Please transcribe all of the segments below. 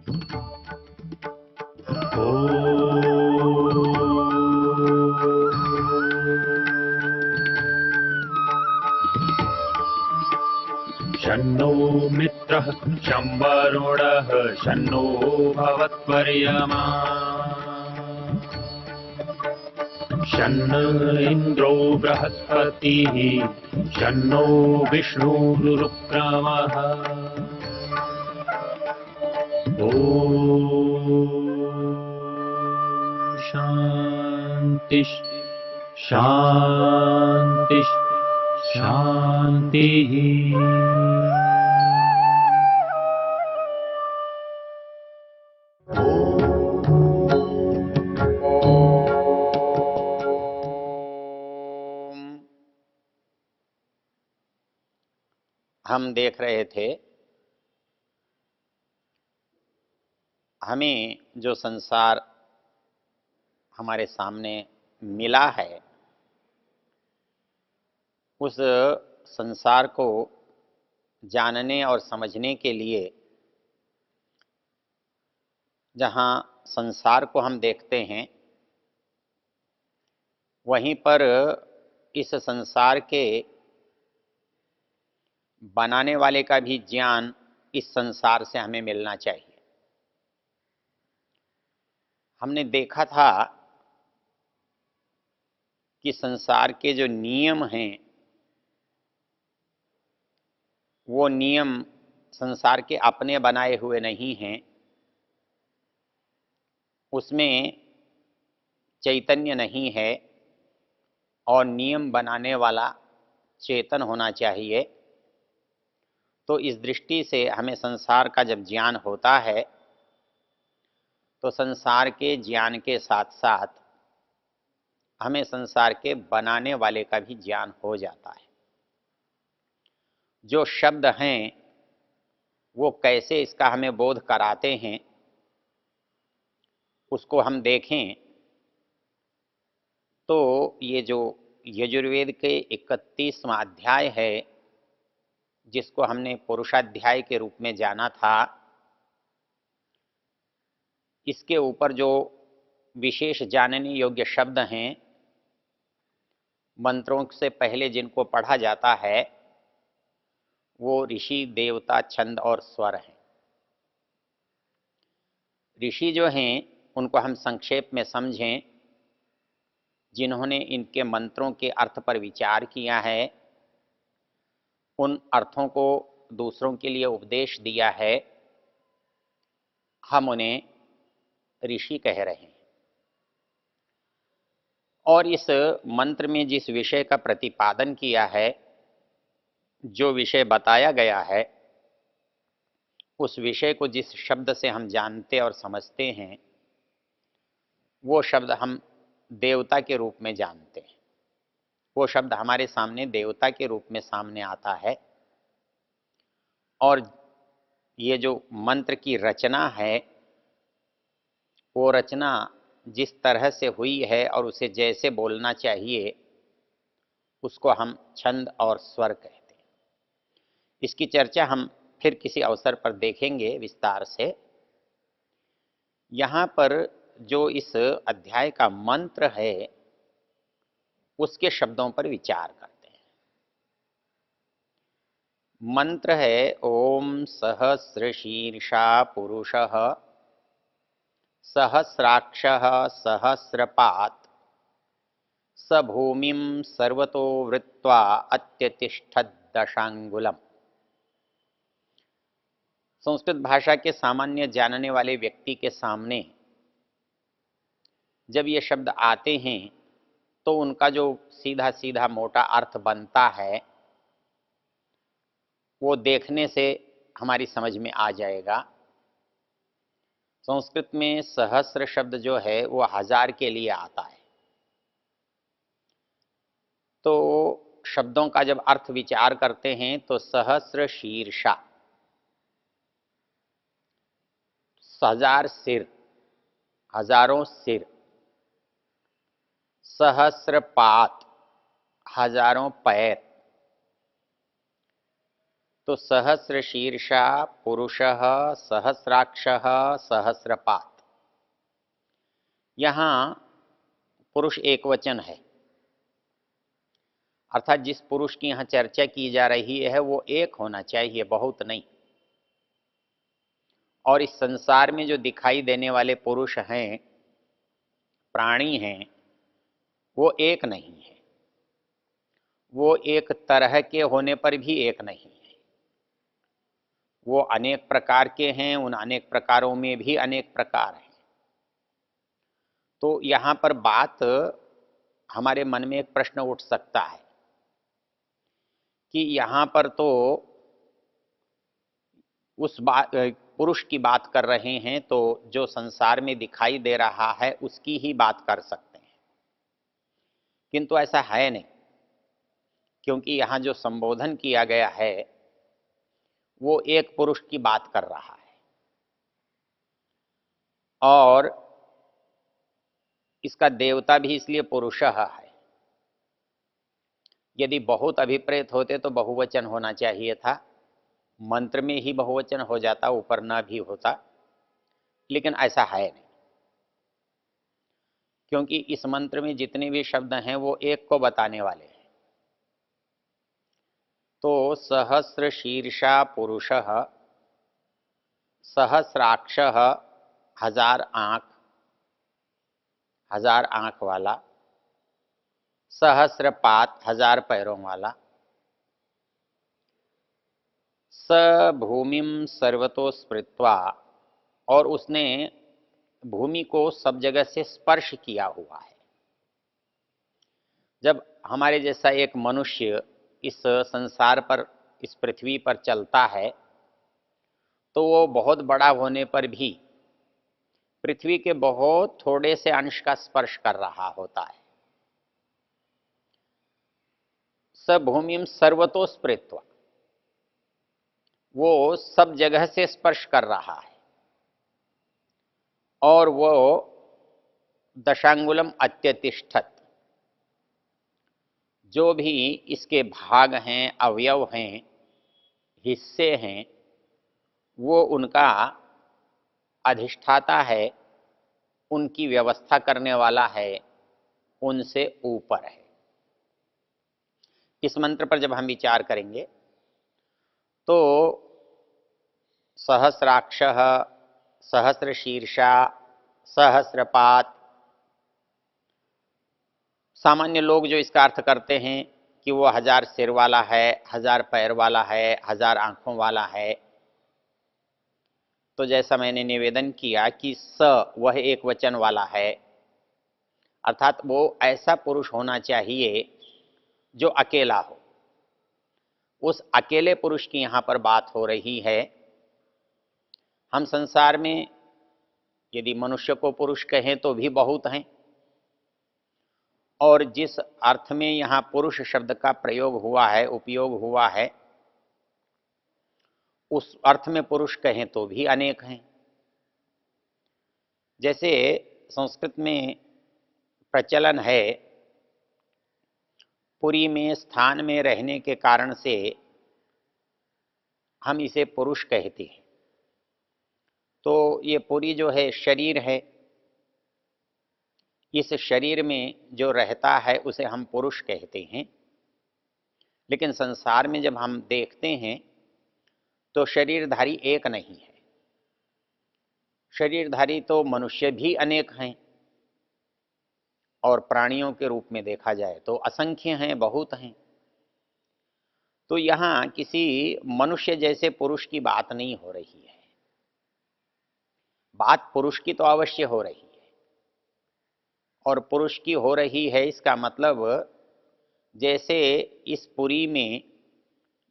शन्नो मित्रः शं वरुणः शन्नो भवत्वर्यमा शन्न इन्द्रो बृहस्पतिः शन्नो विष्णुरुक्रमः ॐ शान्ति शान्ति शान्तिः। हम देख रहे थे हमें जो संसार हमारे सामने मिला है उस संसार को जानने और समझने के लिए जहाँ संसार को हम देखते हैं वहीं पर इस संसार के बनाने वाले का भी ज्ञान इस संसार से हमें मिलना चाहिए। हमने देखा था कि संसार के जो नियम हैं वो नियम संसार के अपने बनाए हुए नहीं हैं, उसमें चैतन्य नहीं है और नियम बनाने वाला चेतन होना चाहिए। तो इस दृष्टि से हमें संसार का जब ज्ञान होता है तो संसार के ज्ञान के साथ साथ हमें संसार के बनाने वाले का भी ज्ञान हो जाता है। जो शब्द हैं वो कैसे इसका हमें बोध कराते हैं उसको हम देखें तो ये जो यजुर्वेद के 31वां अध्याय है जिसको हमने पुरुषाध्याय के रूप में जाना था, इसके ऊपर जो विशेष जानने योग्य शब्द हैं मंत्रों से पहले जिनको पढ़ा जाता है वो ऋषि देवता छंद और स्वर हैं। ऋषि जो हैं उनको हम संक्षेप में समझें, जिन्होंने इनके मंत्रों के अर्थ पर विचार किया है, उन अर्थों को दूसरों के लिए उपदेश दिया है, हम उन्हें ऋषि कह रहे हैं। और इस मंत्र में जिस विषय का प्रतिपादन किया है, जो विषय बताया गया है, उस विषय को जिस शब्द से हम जानते और समझते हैं वो शब्द हम देवता के रूप में जानते हैं। वो शब्द हमारे सामने देवता के रूप में सामने आता है। और ये जो मंत्र की रचना है वो रचना जिस तरह से हुई है और उसे जैसे बोलना चाहिए उसको हम छंद और स्वर कहते हैं। इसकी चर्चा हम फिर किसी अवसर पर देखेंगे विस्तार से। यहाँ पर जो इस अध्याय का मंत्र है उसके शब्दों पर विचार करते हैं। मंत्र है ओम सहस्रशीर्षा पुरुषः सहस्राक्षः सहस्रपात् स भूमिं सर्वतो वृत्वा अत्यतिष्ठत् दशांगुलम। संस्कृत भाषा के सामान्य जानने वाले व्यक्ति के सामने जब ये शब्द आते हैं तो उनका जो सीधा सीधा मोटा अर्थ बनता है वो देखने से हमारी समझ में आ जाएगा। संस्कृत में सहस्र शब्द जो है वो 1000 के लिए आता है। तो शब्दों का जब अर्थ विचार करते हैं तो सहस्र शीर्षा, 1000 सिर, हजारों सिर, सहस्रपात, हजारों पैर। तो सहस्र शीर्षा पुरुषः सहस्राक्षः सहस्रपात, यहाँ पुरुष एक वचन है, अर्थात जिस पुरुष की यहाँ चर्चा की जा रही है वो एक होना चाहिए, बहुत नहीं। और इस संसार में जो दिखाई देने वाले पुरुष हैं, प्राणी हैं, वो एक नहीं है। वो एक तरह के होने पर भी एक नहीं है, वो अनेक प्रकार के हैं, उन अनेक प्रकारों में भी अनेक प्रकार हैं। तो यहाँ पर बात, हमारे मन में एक प्रश्न उठ सकता है कि यहाँ पर तो उस बात, पुरुष की बात कर रहे हैं, तो जो संसार में दिखाई दे रहा है उसकी ही बात कर सकते हैं, किंतु ऐसा है नहीं, क्योंकि यहाँ जो संबोधन किया गया है वो एक पुरुष की बात कर रहा है। और इसका देवता भी इसलिए पुरुषः है। यदि बहुत अभिप्रेत होते तो बहुवचन होना चाहिए था, मंत्र में ही बहुवचन हो जाता, ऊपर न भी होता, लेकिन ऐसा है नहीं, क्योंकि इस मंत्र में जितने भी शब्द हैं वो एक को बताने वाले हैं। तो सहस्र शीर्षा पुरुषः, सहस्राक्षः हजार आँख, हजार आँख वाला, सहस्रपात हजार पैरों वाला, स भूमिम सर्वतो स्मृत्वा, और उसने भूमि को सब जगह से स्पर्श किया हुआ है। जब हमारे जैसा एक मनुष्य इस संसार पर, इस पृथ्वी पर चलता है, तो वो बहुत बड़ा होने पर भी पृथ्वी के बहुत थोड़े से अंश का स्पर्श कर रहा होता है। स भूमिम सर्वतो स्पृत्वा, वो सब जगह से स्पर्श कर रहा है, और वो दशांगुलम अत्यतिष्ठत, जो भी इसके भाग हैं, अवयव हैं, हिस्से हैं, वो उनका अधिष्ठाता है, उनकी व्यवस्था करने वाला है, उनसे ऊपर है। इस मंत्र पर जब हम विचार करेंगे तो सहस्राक्षः, सहस्रशीर्षा, सहस्रपात, सामान्य लोग जो इसका अर्थ करते हैं कि वो हजार सिर वाला है, हजार पैर वाला है, हजार आंखों वाला है, तो जैसा मैंने निवेदन किया कि स वह एक वचन वाला है, अर्थात वो ऐसा पुरुष होना चाहिए जो अकेला हो। उस अकेले पुरुष की यहाँ पर बात हो रही है। हम संसार में यदि मनुष्य को पुरुष कहें तो भी बहुत हैं, और जिस अर्थ में यहाँ पुरुष शब्द का प्रयोग हुआ है, उपयोग हुआ है, उस अर्थ में पुरुष कहें तो भी अनेक हैं। जैसे संस्कृत में प्रचलन है, पुरी में स्थान में रहने के कारण से हम इसे पुरुष कहते हैं। तो ये पुरी जो है शरीर है, इस शरीर में जो रहता है उसे हम पुरुष कहते हैं। लेकिन संसार में जब हम देखते हैं तो शरीरधारी एक नहीं है। शरीरधारी तो मनुष्य भी अनेक हैं, और प्राणियों के रूप में देखा जाए तो असंख्य हैं, बहुत हैं। तो यहाँ किसी मनुष्य जैसे पुरुष की बात नहीं हो रही है, बात पुरुष की तो अवश्य हो रही है। और पुरुष की हो रही है, इसका मतलब जैसे इस पुरी में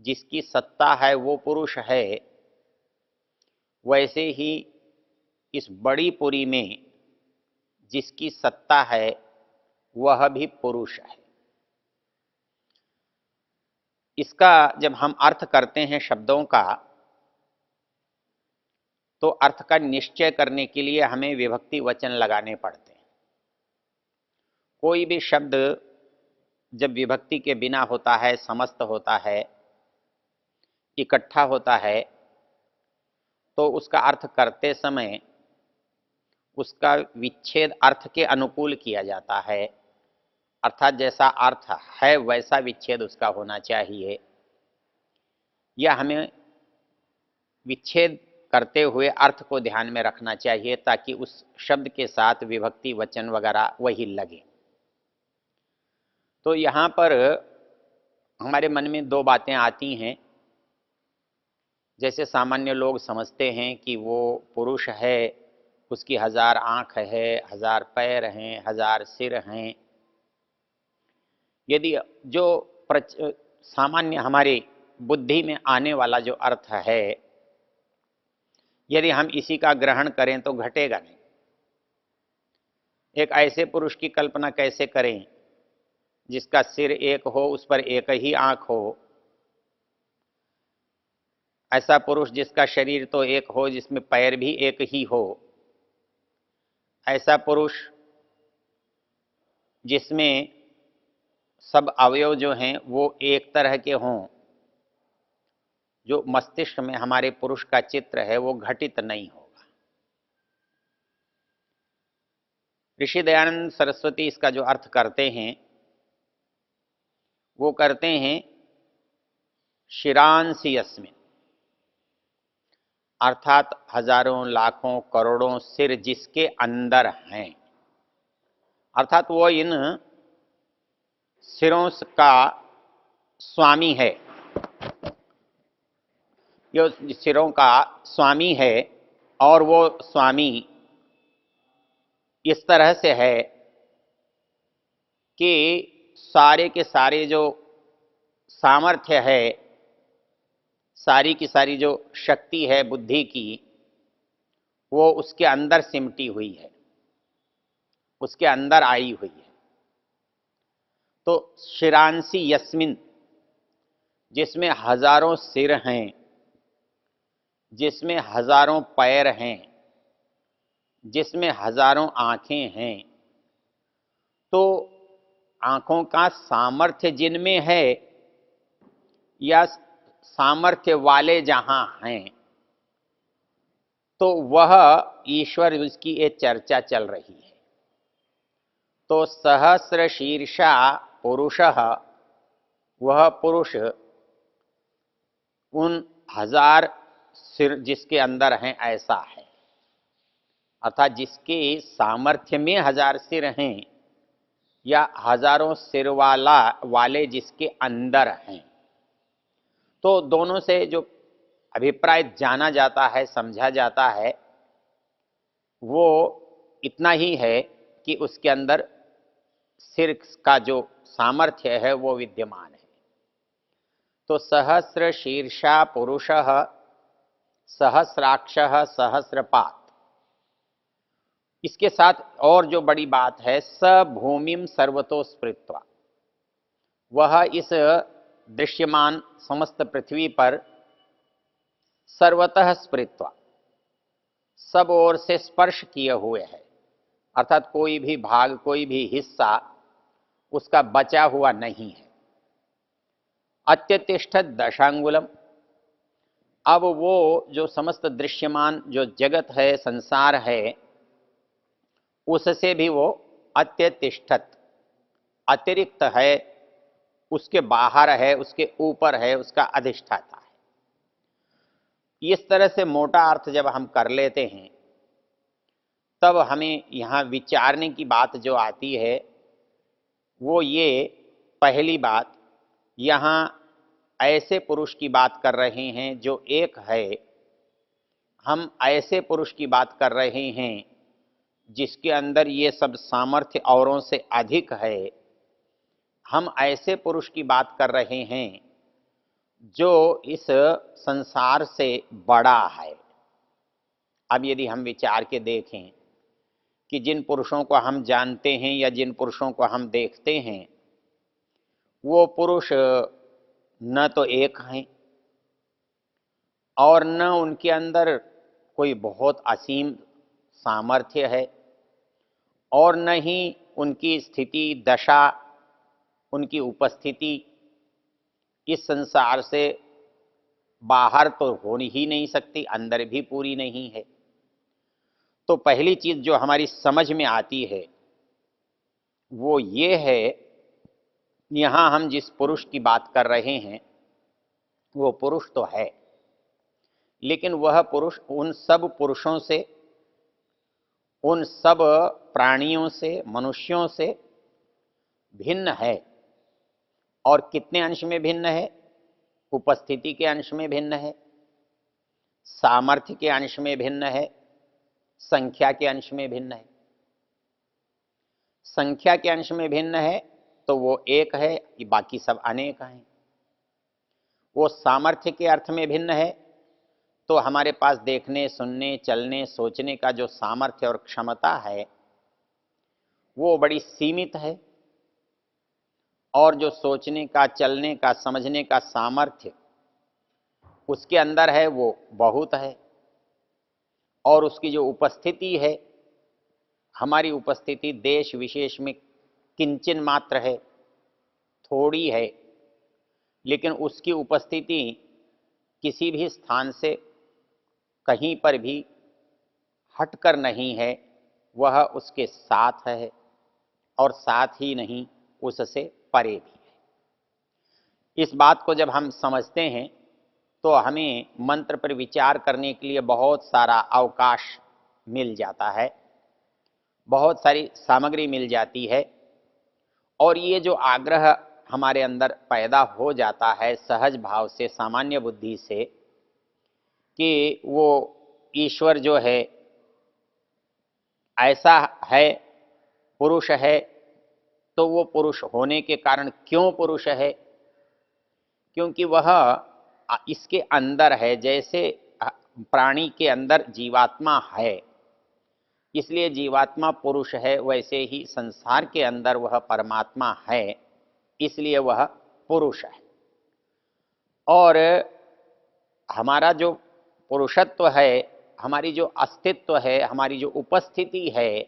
जिसकी सत्ता है वो पुरुष है, वैसे ही इस बड़ी पुरी में जिसकी सत्ता है वह भी पुरुष है। इसका जब हम अर्थ करते हैं शब्दों का, तो अर्थ का निश्चय करने के लिए हमें विभक्ति वचन लगाने पड़ते हैं। कोई भी शब्द जब विभक्ति के बिना होता है, समस्त होता है, इकट्ठा होता है तो उसका अर्थ करते समय उसका विच्छेद अर्थ के अनुकूल किया जाता है, अर्थात जैसा अर्थ है वैसा विच्छेद उसका होना चाहिए। या हमें विच्छेद करते हुए अर्थ को ध्यान में रखना चाहिए ताकि उस शब्द के साथ विभक्ति वचन वगैरह वही लगे। तो यहाँ पर हमारे मन में दो बातें आती हैं। जैसे सामान्य लोग समझते हैं कि वो पुरुष है, उसकी 1000 आँख है, 1000 पैर हैं, 1000 सिर हैं। यदि जो सामान्य हमारी बुद्धि में आने वाला जो अर्थ है, यदि हम इसी का ग्रहण करें तो घटेगा नहीं। एक ऐसे पुरुष की कल्पना कैसे करें जिसका सिर एक हो, उस पर एक ही आँख हो। ऐसा पुरुष जिसका शरीर तो एक हो, जिसमें पैर भी एक ही हो। ऐसा पुरुष जिसमें सब अवयव जो हैं वो एक तरह के हों। जो मस्तिष्क में हमारे पुरुष का चित्र है वो घटित नहीं होगा। ऋषि दयानंद सरस्वती इसका जो अर्थ करते हैं वो करते हैं शिरांसि यस्मिन्, अर्थात हजारों लाखों करोड़ों सिर जिसके अंदर हैं। अर्थात वो इन सिरों का स्वामी है, जो सिरों का स्वामी है। और वो स्वामी इस तरह से है कि सारे के सारे जो सामर्थ्य है, सारी की सारी जो शक्ति है बुद्धि की, वो उसके अंदर सिमटी हुई है, उसके अंदर आई हुई है। तो शिरांसि यस्मिन्, जिसमें हजारों सिर हैं, जिसमें हजारों पैर हैं, जिसमें हजारों आंखें हैं। तो आंखों का सामर्थ्य जिनमें है या सामर्थ्य वाले जहां हैं, तो वह ईश्वर, उसकी ये चर्चा चल रही है। तो सहस्र शीर्षा पुरुषः, वह पुरुष उन 1000 सिर जिसके अंदर हैं ऐसा है। अर्थात जिसके सामर्थ्य में 1000 सिर हैं या हजारों सिर वाले जिसके अंदर हैं। तो दोनों से जो अभिप्राय जाना जाता है, समझा जाता है, वो इतना ही है कि उसके अंदर सिर का जो सामर्थ्य है वो विद्यमान है। तो सहस्र शीर्षा पुरुषः सहस्राक्षः सहस्रपात। इसके साथ और जो बड़ी बात है, स भूमिम सर्वतो स्पृत्वा, वह इस दृश्यमान समस्त पृथ्वी पर सर्वतः स्पृत्वा, सब ओर से स्पर्श किए हुए है। अर्थात कोई भी भाग, कोई भी हिस्सा उसका बचा हुआ नहीं है। अत्यतिष्ठत दशांगुलम, अब वो जो समस्त दृश्यमान जो जगत है, संसार है, उससे भी वो अत्यतिष्ठत, अतिरिक्त है, उसके बाहर है, उसके ऊपर है, उसका अधिष्ठाता है। इस तरह से मोटा अर्थ जब हम कर लेते हैं तब हमें यहाँ विचारने की बात जो आती है वो ये, पहली बात, यहाँ ऐसे पुरुष की बात कर रहे हैं जो एक है। हम ऐसे पुरुष की बात कर रहे हैं जिसके अंदर ये सब सामर्थ्य औरों से अधिक है। हम ऐसे पुरुष की बात कर रहे हैं जो इस संसार से बड़ा है। अब यदि हम विचार के देखें कि जिन पुरुषों को हम जानते हैं या जिन पुरुषों को हम देखते हैं, वो पुरुष न तो एक हैं और न उनके अंदर कोई बहुत असीम सामर्थ्य है, और न ही उनकी स्थिति, दशा, उनकी उपस्थिति इस संसार से बाहर तो हो ही नहीं सकती, अंदर भी पूरी नहीं है। तो पहली चीज जो हमारी समझ में आती है वो ये है, यहां हम जिस पुरुष की बात कर रहे हैं वो पुरुष तो है, लेकिन वह पुरुष उन सब पुरुषों से, उन सब प्राणियों से, मनुष्यों से भिन्न है। और कितने अंश में भिन्न है? उपस्थिति के अंश में भिन्न है, सामर्थ्य के अंश में भिन्न है, संख्या के अंश में भिन्न है। संख्या के अंश में भिन्न है तो वो एक है, कि बाकी सब अनेक हैं। वो सामर्थ्य के अर्थ में भिन्न है तो हमारे पास देखने, सुनने, चलने, सोचने का जो सामर्थ्य और क्षमता है वो बड़ी सीमित है, और जो सोचने का, चलने का, समझने का सामर्थ्य उसके अंदर है वो बहुत है। और उसकी जो उपस्थिति है, हमारी उपस्थिति देश विशेष में किंचन मात्र है, थोड़ी है, लेकिन उसकी उपस्थिति किसी भी स्थान से कहीं पर भी हटकर नहीं है, वह उसके साथ है और साथ ही नहीं उससे परे भी है। इस बात को जब हम समझते हैं तो हमें मंत्र पर विचार करने के लिए बहुत सारा अवकाश मिल जाता है, बहुत सारी सामग्री मिल जाती है। और ये जो आग्रह हमारे अंदर पैदा हो जाता है सहज भाव से, सामान्य बुद्धि से, कि वो ईश्वर जो है ऐसा है, पुरुष है, तो वो पुरुष होने के कारण क्यों पुरुष है? क्योंकि वह इसके अंदर है, जैसे प्राणी के अंदर जीवात्मा है, इसलिए जीवात्मा पुरुष है, वैसे ही संसार के अंदर वह परमात्मा है, इसलिए वह पुरुष है। और हमारा जो पुरुषत्व है, हमारी जो अस्तित्व है, हमारी जो उपस्थिति है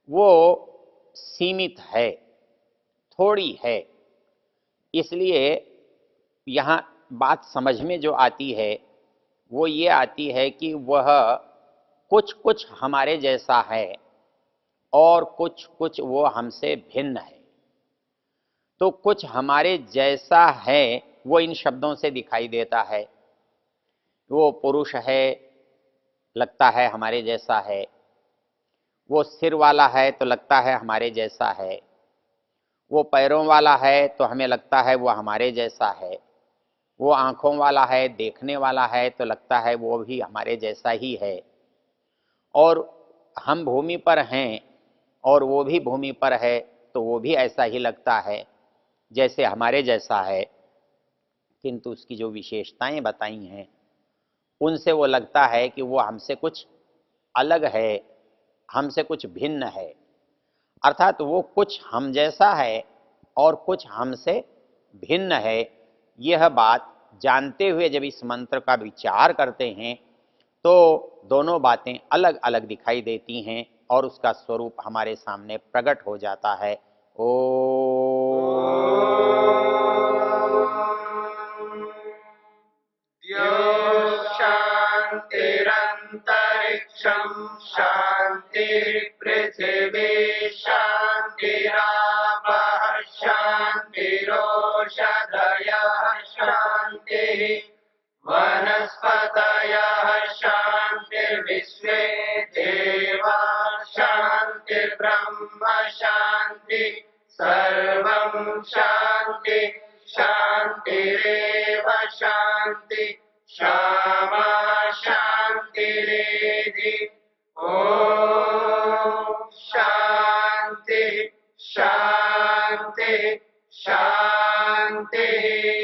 वो सीमित है, थोड़ी है। इसलिए यहाँ बात समझ में जो आती है वो ये आती है कि वह कुछ कुछ हमारे जैसा है और कुछ कुछ वो हमसे भिन्न है। तो कुछ हमारे जैसा है वो इन शब्दों से दिखाई देता है। वो पुरुष है, लगता है हमारे जैसा है। वो सिर वाला है तो लगता है हमारे जैसा है। वो पैरों वाला है तो हमें लगता है वो हमारे जैसा है। वो आँखों वाला है, देखने वाला है तो लगता है वो भी हमारे जैसा ही है। और हम भूमि पर हैं और वो भी भूमि पर है तो वो भी ऐसा ही लगता है जैसे हमारे जैसा है, किंतु उसकी जो विशेषताएं बताई हैं उनसे वो लगता है कि वो हमसे कुछ अलग है, हमसे कुछ भिन्न है। अर्थात वो कुछ हम जैसा है और कुछ हमसे भिन्न है। यह बात जानते हुए जब इस मंत्र का विचार करते हैं तो दोनों बातें अलग अलग दिखाई देती हैं और उसका स्वरूप हमारे सामने प्रकट हो जाता है। ओ शान्तिरन्तरिक्षं शान्तिर्पृथिवी शान्तिरापः शान्तिरोषधयः शान्तिः वनस्पतयः शान्तिर्विश्वे देवा शान्तिर्ब्रह्म शान्ति सर्वं शान्ति शान्तिरेव शान्ति क्षमा शान्तिरेधि। ॐ शान्ति शान्ति शान्तिः।